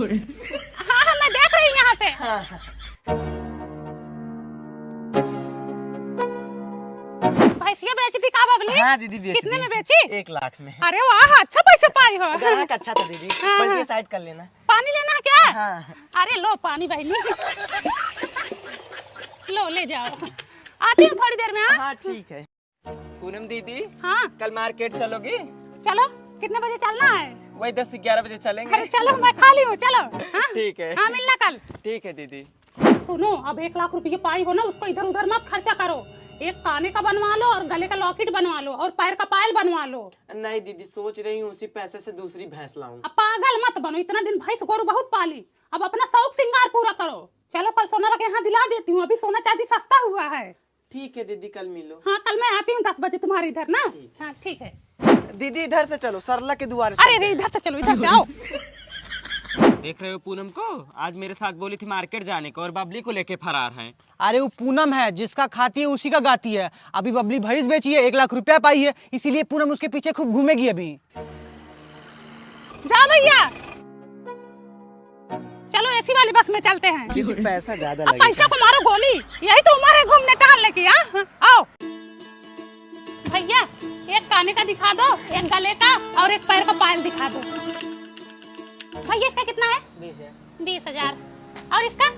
हाँ मैं देख रही हूँ यहाँ से। भैंसिया बेची थी का बबली? हाँ दीदी बेची। कितने में बेची? 1 लाख में। अरे वाह अच्छा पैसे पाई हो। ग्राहक अच्छा था दीदी। पलटी साइड कर लेना। पानी लेना है क्या? हाँ। अरे लो पानी बहनी। लो ले जाओ, आती हूँ थोड़ी देर में। हाँ ठीक है। पूनम दीदी हाँ कल मार्केट चलोगी? चलो, कितने बजे चलना है? वही 10 से 11 बजे चलेंगे। अरे चलो मैं खाली हूँ, चलो। ठीक है। हाँ मिलना कल। ठीक है दीदी। सुनो अब 1 लाख रुपए पाई हो ना, उसको इधर उधर मत खर्चा करो। एक काने का बनवा लो और गले का लॉकेट बनवा लो और पैर का पायल बनवा लो। नहीं दीदी सोच रही हूँ उसी पैसे से दूसरी भैंस लाऊं। अब पागल मत बनो, इतना दिन भैंस गोरू बहुत पाली, अब अपना शौक श्रृंगार पूरा करो। चलो कल सोना के यहाँ दिला देती हूँ, अभी सोना चांदी सस्ता हुआ है। ठीक है दीदी कल मिलो। हाँ कल मैं आती हूँ 10 बजे तुम्हारे इधर ना। हाँ ठीक है दीदी इधर से चलो, सरला के द्वार से। अरे इधर से चलो, इधर से आओ। देख रहे हो पूनम को, आज मेरे साथ बोली थी मार्केट जाने को और बबली को लेके फरार हैं। अरे वो पूनम है, जिसका खाती है उसी का गाती है। अभी बबली भैंस बेची है, 1 लाख रुपया पाई है, इसीलिए पूनम उसके पीछे खूब घूमेगी अभी। जा भैया, चलो एसी वाली बस में चलते हैं। पैसा ज्यादा अब पैसा को मारो गोली, यही तो उम्र है घूमने टहलने की। आओ भैया, एक काने का दिखा दो, एक गले का और एक पैर का पायल दिखा दो। भैया इसका कितना है? 20,000। और इसका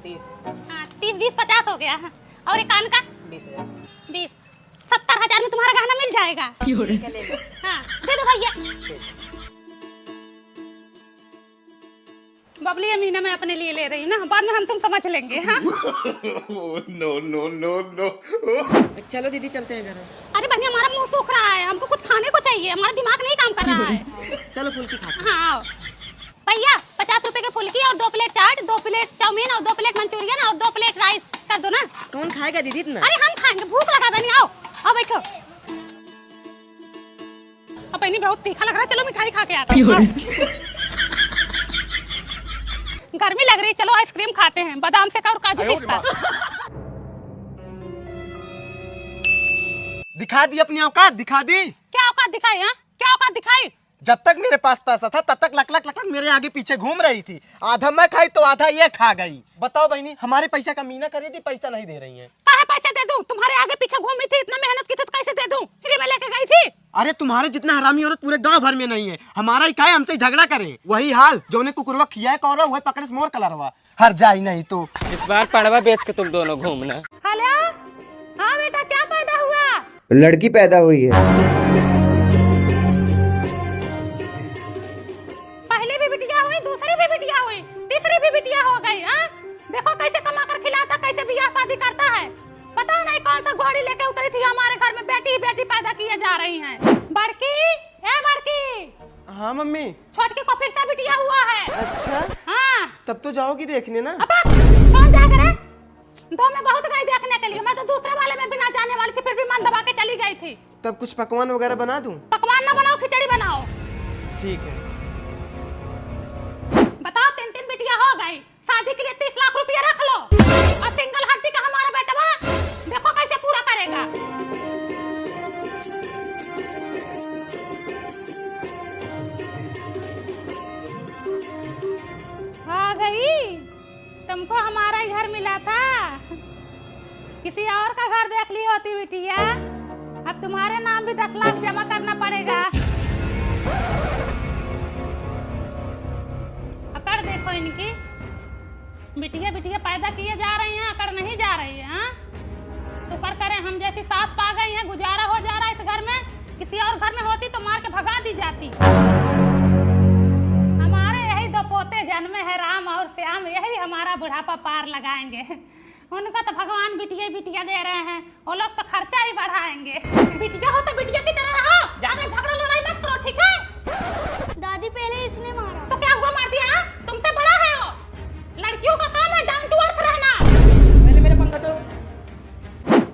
30। हाँ 30 20 50 हो गया। और एक कान का 20,000। 20 70,000 में तुम्हारा गहना मिल जाएगा। ले लो। हाँ दे दो भैया। बबली अमीना मैं अपने लिए ले रही हूँ ना, बाद में हम तुम समझ लेंगे। हाँ नो। चलो दीदी चलते हैं घर। अरे बहनी हमारा मुंह सूख रहा है, हमको कुछ खाने को चाहिए, हमारा दिमाग नहीं काम कर रहा है। चलो फुल्की खाते। हाँ आओ भैया, 50 रुपए के फुल्की और 2 प्लेट चाट, 2 प्लेट चाउमीन और 2 प्लेट मंचूरियन और 2 प्लेट राइस कर दो ना। कौन खाएगा दीदी इतना? अरे हम खाएंगे, भूख लगा बहनी। आओ आओ बैठो। अब बहनी बहुत तीखा लग रहा है, चलो मिठाई खा के आते हैं। गर्मी लग रही, चलो आइसक्रीम खाते हैं, बादाम से का और काजू पिस्ता। दिखा दी अपनी औकात, दिखा दी। क्या औकात दिखाई? हाँ क्या औकात दिखाई? जब तक मेरे पास पैसा था तब तक लक मेरे आगे पीछे घूम रही थी। आधा मैं खाई तो आधा ये खा गई। बताओ बहनी, हमारे पैसा का मीना करी थी, पैसा नहीं दे रही है। कहाँ पैसे दे दूं? तुम्हारे आगे पीछे घूमी थी, इतना मेहनत की थी तो कैसे दे दूं? फ्री में लेके गई थी। अरे तुम्हारे जितना हरामी औरत पूरे गांव भर में नहीं है। हमारा ही काय हमसे झगड़ा करे, वही हाल जो ने कुकुरवा खिया है कौन वही पकड़े से मोर कलरवा हर जाई नहीं तो। इस बार पड़वा बेच के तुम दोनों घूमना। हेलो हाँ बेटा, क्या पैदा हुआ? लड़की पैदा हुई है। पहली भी बिटिया हुई, दूसरी भी बिटिया हुई, तीसरी भी बिटिया हो गई। हाँ देखो कैसे कमा कर खिलाता, कैसे बियाह शादी करता है। पता नहीं कौन सा घोड़ी लेके उतरी थी, हमारे घर में बेटी ही बेटी पैदा किए जा रही हैं। बड़की ए बड़की। हाँ मम्मी। छोटकी को फिर से बिटिया हुआ है। अच्छा हाँ तब तो जाओगी देखने ना। अब कौन जाएगा रे? दो में बहुत गई देखने के लिए, मैं तो दूसरे वाले में बिना जाने वाली थी, फिर भी मन दबा के चली गई थी। तब कुछ पकवान वगैरह बना दूं? पकवान ना बनाओ, खिचड़ी बनाओ। ठीक है। बताओ 3 बिटिया हो गई, शादी के लिए 30 लाख रुपया रख लो। और सिंगल हड्डी का हमारा बेटा देखो कैसे पूरा करेगा। आ गई, तुमको हमारा ही घर मिला था, किसी और का घर देख ली होती बिटिया। अब तुम्हारे नाम भी 10 लाख जमा करना पड़ेगा। अकड़ देखो इनकी, बिटिया बिटिया पैदा किए जा रही हैं, अकड़ नहीं जा रही है। हाँ शुक्र करें हम जैसी सास पा गई हैं, गुजारा हो जा रहा है इस घर में। किसी और घर में होती तो मार के भगा दी जाती। हमारे यही 2 पोते जन्मे हैं, राम और श्याम, यही हमारा बुढ़ापा पार लगाएंगे। उनका तो भगवान बिटिया बिटिया दे रहे हैं, वो लोग तो खर्चा ही बढ़ाएंगे। बिटिया हो तो बिटिया की तरह रहो, ज्यादा झगड़ा लड़ाई मत करो, ठीक है? दादी पहले इसने मारा तो क्या हुआ, मार दिया? तुमसे बड़ा है वो। लड़कियों का काम है डाउन टू अर्थ रहना। पहले मेरे पंखा दो।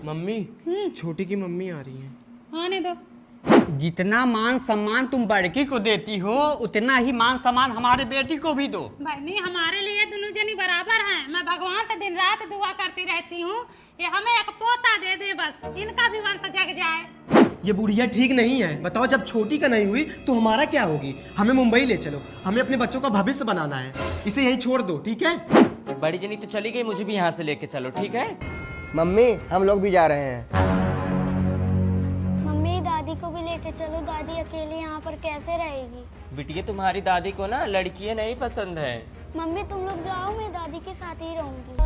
मम्मी छोटी की मम्मी आ रही है। आने दो। जितना मान सम्मान तुम बड़की को देती हो, उतना ही मान सम्मान हमारे बेटी को भी दो। बहनी हमारे लिए दोनों जनी बराबर हैं। मैं भगवान से दिन रात दुआ करती रहती हूँ, ये हमें एक पोता दे दे, बस इनका भी वंश जग जाए। ये बुढ़िया ठीक नहीं है। बताओ जब छोटी का नहीं हुई तो हमारा क्या होगी? हमें मुंबई ले चलो, हमें अपने बच्चों का भविष्य बनाना है। इसे यहीं छोड़ दो, ठीक है? बड़ी जनी तो चली गई, मुझे भी यहाँ से लेके चलो, ठीक है? मम्मी हम लोग भी जा रहे हैं। मम्मी दादी को भी लेके चलो, दादी अकेली यहाँ पर कैसे रहेगी? बिटिया तुम्हारी दादी को ना लड़कियाँ नहीं पसंद है। मम्मी तुम लोग जाओ, मैं दादी के साथ ही रहूंगी।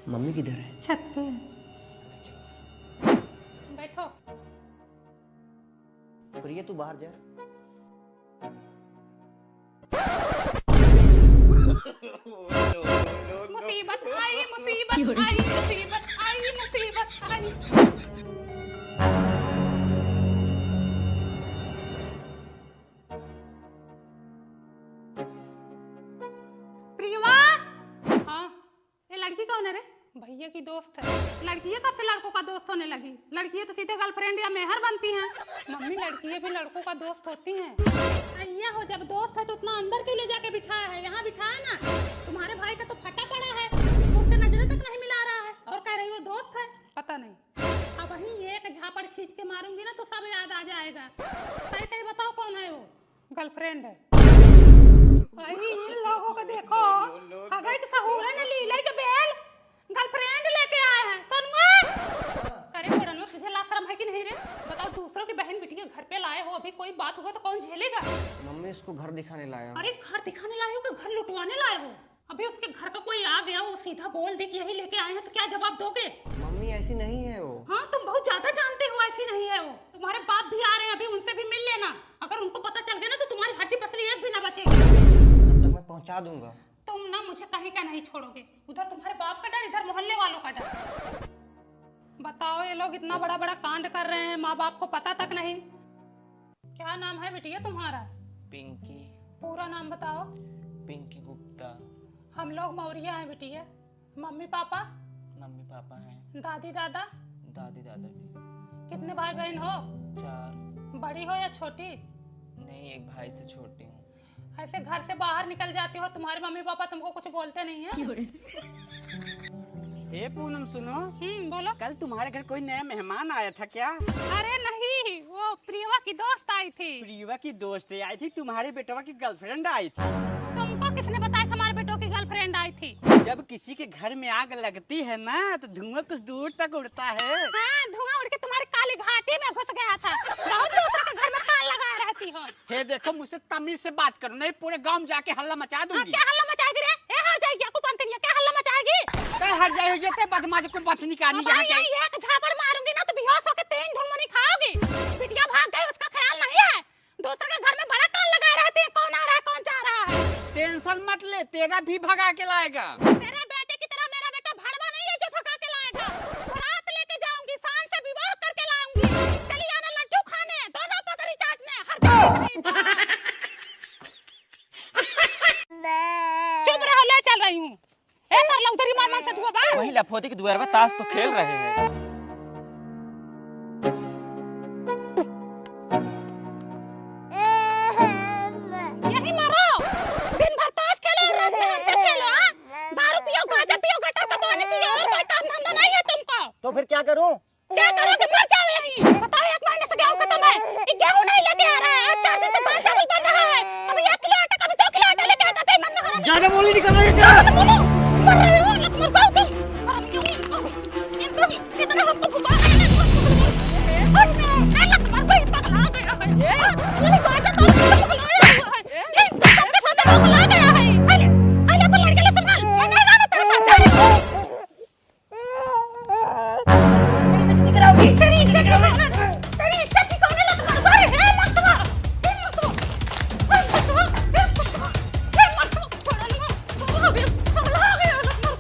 मम्मी किधर है? छत पे बैठो। प्रिया तू बाहर जा। मुसीबत आई, मुसीबत आई, मुसीबत आई, मुसीबत आई। प्रियवा, हाँ, ये लड़की कौन है रे? भैया की दोस्त है। लड़की कब से लड़कों का दोस्त होने लगी? लड़की तो सीधे गर्लफ्रेंड या मेहर बनती हैं। मम्मी लड़की भी लड़कों का दोस्त होती हैं। भैया हो जब दोस्त है तो उतना अंदर क्यों ले जाके बिठाया है? यहाँ बिठाया ना। तुम्हारे भाई का तो फटा पड़ा है, उससे नजरें तक नहीं मिला रहा है और कह रही हो दोस्त है। पता नहीं, अब वहीं एक झापड़ खींच के मारूंगी ना तो सब याद आ जाएगा। सही सही बताओ कौन है वो? गर्लफ्रेंड है। भाई इन लोगों को देखो, अगर सहूर है ना लीला के बेल गर्लफ्रेंड लेके आए हैं। सुनुआ करे पड़न में तुझे लाज शर्म है कि नहीं रे? बताओ, दूसरों की बहन बेटी के घर पे लाए हो, अभी कोई बात हुआ तो कौन झेलेगा? मम्मी इसको घर दिखाने लाया। अरे घर दिखाने लाए हो कि घर लुटवाने लाए हो? अभी उसके घर का कोई आ गया, वो सीधा बोल दे कि यही लेके आए हैं तो क्या जवाब दोगे? मम्मी ऐसी नहीं है वो। हाँ तुम बहुत ज्यादा जानते हो, ऐसी नहीं है वो। तुम्हारे बाप भी आ रहे हैं, अभी उनसे भी मिल लेना। अगर उनको पता चल गया ना तो तुम्हारी हड्डी पसली एक भी ना बचेगी। तब तक मैं पहुंचा दूंगा। तुम ना मुझे कहीं का नहीं छोड़ोगे। उधर तुम्हारे बाप का डर, इधर मोहल्ले वालों का डर। बताओ, ये लोग इतना बड़ा बड़ा कांड कर रहे हैं, माँ बाप को पता तक नहीं। क्या नाम है बिटिया तुम्हारा? पिंकी। पूरा नाम बताओ। पिंकी गुप्ता। हम लोग मौर्य हैं बिटिया। Mummy papa? मम्मी पापा हैं। दादी दादा? दादी दादा भी। कितने भाई बहन हो? 4। बड़ी हो या छोटी? नहीं, एक भाई से छोटी हूँ। ऐसे घर से बाहर निकल जाती हो, तुम्हारे मम्मी पापा तुमको कुछ बोलते नहीं है? ए पूनम सुनो, बोलो। कल तुम्हारे घर कोई नया मेहमान आया था क्या? अरे नहीं, वो प्रियवा की दोस्त आई थी। प्रियवा की दोस्त आई थी, तुम्हारे बेटवा की गर्लफ्रेंड आई थी। तुमको किसने बताया कि हमारे बेटों की गर्लफ्रेंड आई थी? जब किसी के घर में आग लगती है ना तो धुआं कुछ दूर तक उड़ता है। हाँ, धुआं उड़ के तुम्हारी काली घाटी में घुस गया था। बहुत दूसरे के घर में कान लगाए रहती हो। हे देखो, मुझसे तमीज से बात करो, नहीं पूरे गांव में जाके हल्ला मचा दूंगी। क्या हल्ला मचाएगी रे? ए हट जाएगी आपको पंतनिया, क्या हल्ला मचाएगी? हट जाए जेते बदमाश को बात निकालनी यहाँ के। एक झापड़ मारूंगी ना तो बेहोश होके 3 ढुलमुनी खाओगी। बिटिया भाग गई, उसका ख्याल नहीं है। दूसरे के घर में बड़ा कान लगाए रहती है, कौन आ रहा है कौन जा रहा है। टेंशन मत ले, तेरा भी भगा के लाएगा। तेरे बेटे की तरह मेरा बेटा भड़वा नहीं है जो भगा के लाएगा। रात लेके जाऊंगी, शान से विवाह करके लाऊंगी। चली आना लड्डू खाने, दोनों पतरी चाटने, हर जगह। चुप रहो, ले चल रही हूँ। ए सर उधर ही मामा से दुआ बा। वही लफोदी के दुआर पर ताश तो खेल रहे हैं। यही मारो, दिन भर ताश खेलो, रात में हमसे खेलो। हाँ, दारू पियो, गांजा पियो, गटर का पानी पियो, और कोई काम धंधा नहीं है तुमको। तो फिर क्या करूं? क्या करो कि मर जाओ यहीं। बताओ, 1 महीने से गेहूं खत्म है, ये गेहूं नहीं लेके आ रहा है। 4 दिन से दाल चावल बन रहा है, कभी 1 किलो आटा, कभी 2 किलो आटा लेके आता है। मन में ज्यादा बोली नहीं कर रही क्या? बोलो, मर रहे हो लत मर पाओ तुम। हम क्यों नहीं कितना हमको भुला है। ए लत मर गई, पगला गया है। ये गाजा तो पगलाया हुआ है। ये सबके साथ पगला गया है। अरे अपन लड़के ले संभाल, मैं नहीं जाना तेरे साथ। जा रही तेरी इज्जत की कौन लत मर गई है? मत मार, मत मार, मत मार, मत मार, पगला गया लत मर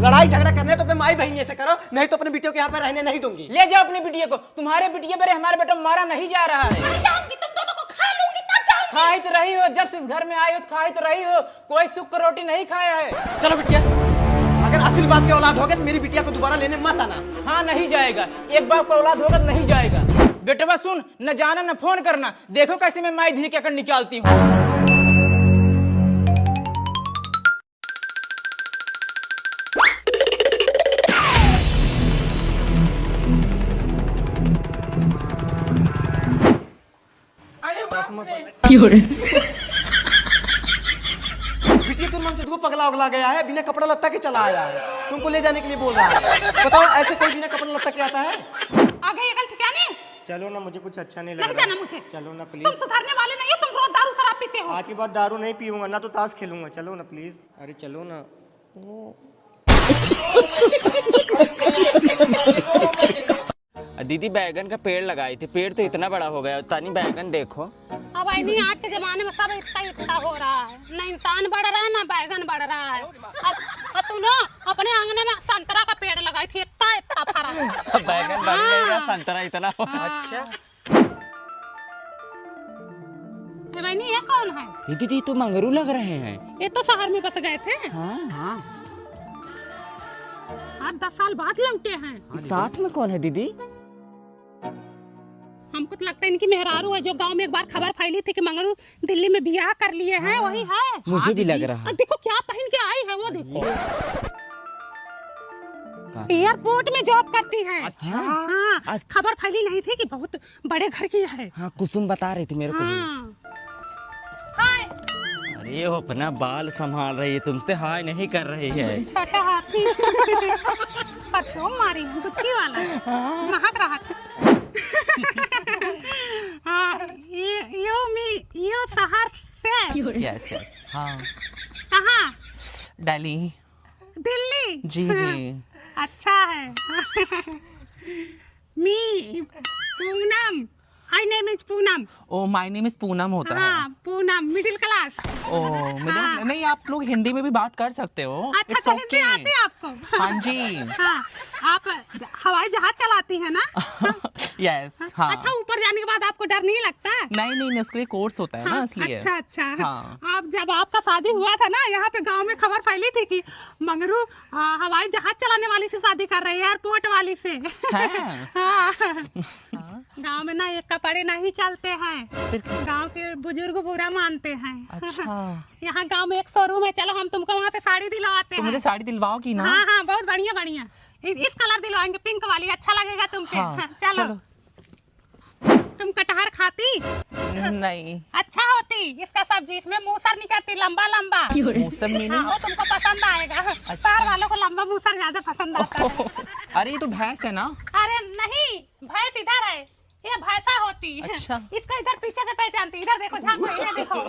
लड़ाई झगड़ा करने तो अपने माई बहन से करो, नहीं तो अपने बिटियों के यहाँ पे रहने नहीं दूंगी। ले जाओ अपनी बिटिया को, तुम्हारे बिटिया पर हमारा बेटा मारा नहीं जा रहा है। जाऊंगी, तुम दोनों को खा लूंगी तब जाऊंगी। खा ही तो रही हो, जब से इस घर में आई हो तो खा ही तो रही हो, कोई सुख की रोटी नहीं खाया है। चलो बिटिया, अगर असल बाप के औलाद होगे तो मेरी बिटिया को दोबारा लेने मत आना। हाँ नहीं जाएगा, एक बाप का औलाद होगा नहीं जाएगा। बेटवा सुन, न जाना न फोन करना, देखो कैसे मैं माई धी के अकड़ निकालती हूँ। बिटिया तुम मन से देखो पगला उगला गया है, बिना कपड़ा लत्ता के चला आया है, तुमको ले जाने के लिए बोल रहा है। बताओ ऐसे कोई बिना कपड़ा लत्ता के आता है? आगे ये गलत क्या नहीं? चलो ना, मुझे कुछ अच्छा नहीं लग नहीं रहा। जाना मुझे। चलो ना तुम प्लीज। सुधरने वाले नहीं हो, तुम रोज दारू शराब पीते हो। आज के बाद दारू नहीं पीऊंगा ना, तो ताश खेलूंगा। चलो ना प्लीज। अरे चलो ना। दीदी बैगन का पेड़ लगाई थी, पेड़ तो इतना बड़ा हो गया, तानी बैगन देखो। अब आई नहीं, आज के जमाने में सब इतना हो रहा है, ना इंसान बढ़ रहा है ना बैगन बढ़ रहा है। अब तू ना अपने आंगन में संतरा का पेड़ लगाई थी, इतना फरा बैगन बढ़ गया, संतरा इतना हो। अच्छा बहनी ये कौन है? दीदी तो मंगरू लग रहे हैं। ये तो शहर में बस गए थे। हाँ, 10 साल बाद लौटे हैं। साथ में कौन है दीदी? हमको तो लगता है इनकी मेहरारू है, जो गांव में एक बार खबर फैली थी कि मंगरू दिल्ली में बियाह कर लिए हैं, वही है। मुझे भी लग रहा है। देखो क्या पहन के आई है वो, देखो एयरपोर्ट में जॉब करती है। अच्छा। हाँ, अच्छा। खबर फैली नहीं थी कि बहुत बड़े घर की है। हाँ, कुसुम बता रही थी मेरे को भी। हाय। अरे वो अपना बाल संभाल रही है, तुमसे हाय नहीं कर रही है। छोटा हाथी परफ्यूम मारी गुच्ची वाला महक रहा था। हाँ, यो शहर से। यस यस, हाँ। कहाँ? दिल्ली। दिल्ली? जी जी। अच्छा है। Me Poonam, I name is Poonam. Oh my name is Poonam होता हाँ, पूनम, मिडिल क्लास। है। ओ मिडिल, नहीं आप लोग हिंदी में भी बात कर सकते हो। अच्छा, It's तो हिंदी okay. आती है आपको? हाँ जी। हाँ, आप हवाई जहाज चलाती है ना? यस, हाँ। अच्छा, ऊपर जाने के बाद आपको डर नहीं लगता? नहीं नहीं, उसके लिए कोर्स होता है ना, इसलिए। अच्छा अच्छा। हाँ। अब जब आपका शादी हुआ था ना, यहाँ पे गांव में खबर फैली थी कि मंगरू हवाई जहाज चलाने वाली से शादी कर रही है, एयरपोर्ट वाली से। हाँ। गांव में ना ये कपड़े नहीं चलते हैं, गांव के बुजुर्ग बुरा मानते हैं। अच्छा। यहाँ गांव में एक शोरूम है, चलो हम तुमको वहाँ पे साड़ी दिलवाते तो हैं। मुझे साड़ी दिलवाओगी ना? हाँ हाँ, बहुत बढ़िया बढ़िया। इस कलर दिलवाएंगे, पिंक वाली, अच्छा लगेगा तुम पे। हाँ, चलो। तुम कटहर खाती? नहीं। अच्छा होती इसका सब्जी, इसमें मूसर निकलती लंबा लंबा। मूसर में हाँ, वो तुमको पसंद आएगा। शहर वालों को लंबा मूसर ज्यादा पसंद आता है। अरे ये तो भैंस है ना? अरे नहीं, भैंस इधर है, ये भैंसा होती। अच्छा। इसको इधर पीछे से पहचानती, इधर देखो, झांको, ये देखो।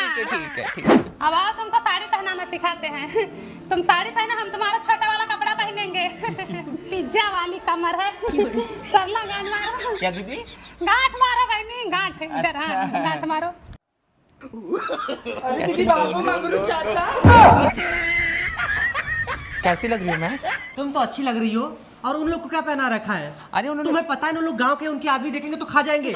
ठीक है ठीक है। अब आओ, तुमको साड़ी पहनाना सिखाते हैं। तुम साड़ी पहने, हम तुम्हारा छोटा वाला कपड़ा पहनेंगे। पिज्जा वाली कमर है। सरला गांठ मारो। क्या दीदी? गांठ मारो बहनी, गांठ इधर। हाँ, गांठ मारो। कैसी लग रही हूँ मैं? तुम तो अच्छी लग रही हो, और उन लोग को क्या पहना रखा है? अरे उन्होंने तुम्हें पता है ना, लोग गांव के उनके आदमी देखेंगे तो खा जाएंगे।